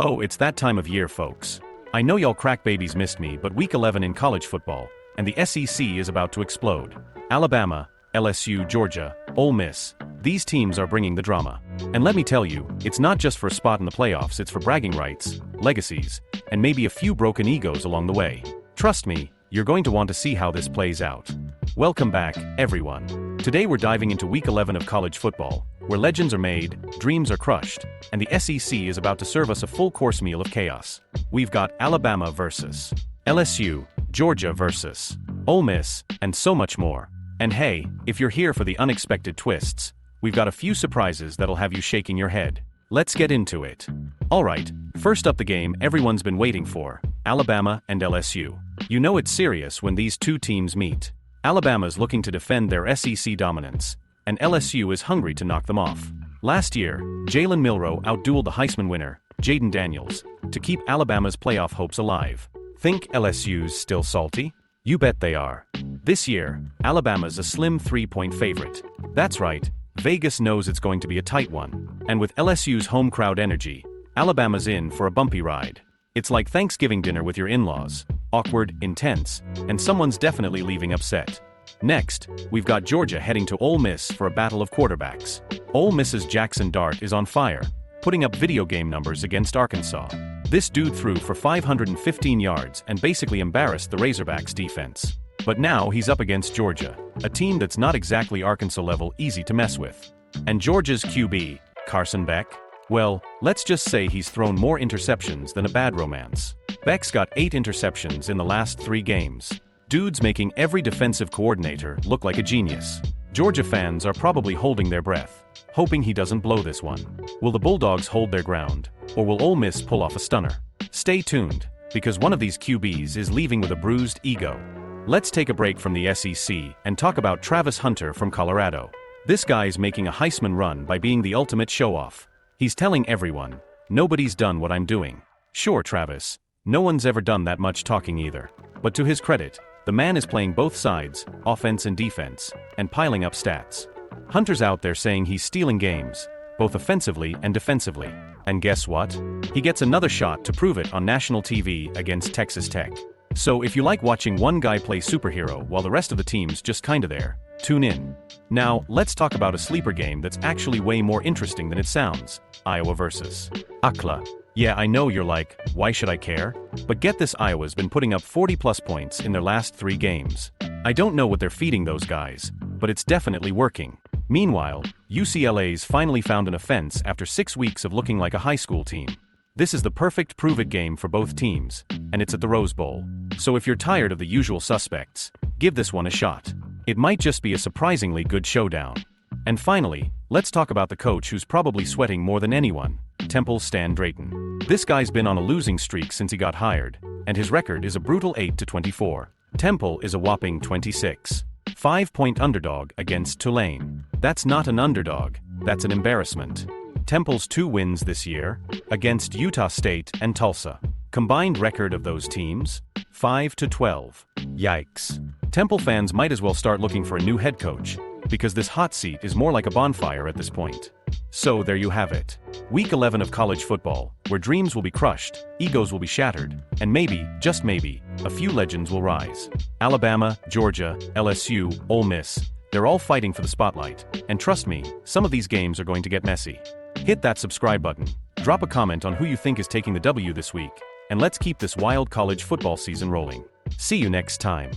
Oh, it's that time of year, folks. I know y'all crack babies missed me, but week 11 in college football, and the SEC is about to explode. Alabama, LSU, Georgia, Ole Miss, these teams are bringing the drama. And let me tell you, it's not just for a spot in the playoffs, it's for bragging rights, legacies, and maybe a few broken egos along the way. Trust me, you're going to want to see how this plays out. Welcome back, everyone. Today we're diving into week 11 of college football, where legends are made, dreams are crushed, and the SEC is about to serve us a full-course meal of chaos. We've got Alabama versus LSU, Georgia versus Ole Miss, and so much more. And hey, if you're here for the unexpected twists, we've got a few surprises that'll have you shaking your head. Let's get into it. Alright, first up the game everyone's been waiting for, Alabama and LSU. You know it's serious when these two teams meet. Alabama's looking to defend their SEC dominance, and LSU is hungry to knock them off. Last year, Jalen Milroe outdueled the Heisman winner, Jaden Daniels, to keep Alabama's playoff hopes alive. Think LSU's still salty? You bet they are. This year, Alabama's a slim 3-point favorite. That's right, Vegas knows it's going to be a tight one. And with LSU's home crowd energy, Alabama's in for a bumpy ride. It's like Thanksgiving dinner with your in-laws. Awkward, intense, and someone's definitely leaving upset. Next, we've got Georgia heading to Ole Miss for a battle of quarterbacks. Ole Miss's Jaxson Dart is on fire, putting up video game numbers against Arkansas. This dude threw for 515 yards and basically embarrassed the Razorbacks' defense. But now he's up against Georgia, a team that's not exactly Arkansas level easy to mess with. And Georgia's QB, Carson Beck? Well, let's just say he's thrown more interceptions than a bad romance. Beck's got 8 interceptions in the last 3 games. Dude's making every defensive coordinator look like a genius. Georgia fans are probably holding their breath, hoping he doesn't blow this one. Will the Bulldogs hold their ground, or will Ole Miss pull off a stunner? Stay tuned, because one of these QBs is leaving with a bruised ego. Let's take a break from the SEC and talk about Travis Hunter from Colorado. This guy's making a Heisman run by being the ultimate show-off. He's telling everyone, nobody's done what I'm doing. Sure, Travis, no one's ever done that much talking either. But to his credit, the man is playing both sides, offense and defense, and piling up stats. Hunter's out there saying he's stealing games, both offensively and defensively. And guess what? He gets another shot to prove it on national TV against Texas Tech. So if you like watching one guy play superhero while the rest of the team's just kinda there, tune in. Now, let's talk about a sleeper game that's actually way more interesting than it sounds. Iowa versus UCLA. Yeah, I know you're like, why should I care? But get this, Iowa's been putting up 40+ points in their last 3 games. I don't know what they're feeding those guys, but it's definitely working. Meanwhile, UCLA's finally found an offense after 6 weeks of looking like a high school team. This is the perfect prove-it game for both teams, and it's at the Rose Bowl. So if you're tired of the usual suspects, give this one a shot. It might just be a surprisingly good showdown. And finally, let's talk about the coach who's probably sweating more than anyone, Temple's Stan Drayton. This guy's been on a losing streak since he got hired, and his record is a brutal 8-24. Temple is a whopping 26.5-point underdog against Tulane. That's not an underdog, that's an embarrassment. Temple's 2 wins this year, against Utah State and Tulsa. Combined record of those teams? 5-12. Yikes. Temple fans might as well start looking for a new head coach, because this hot seat is more like a bonfire at this point. So there you have it. Week 11 of college football, where dreams will be crushed, egos will be shattered, and maybe, just maybe, a few legends will rise. Alabama, Georgia, LSU, Ole Miss, they're all fighting for the spotlight, and trust me, some of these games are going to get messy. Hit that subscribe button, drop a comment on who you think is taking the W this week, and let's keep this wild college football season rolling. See you next time.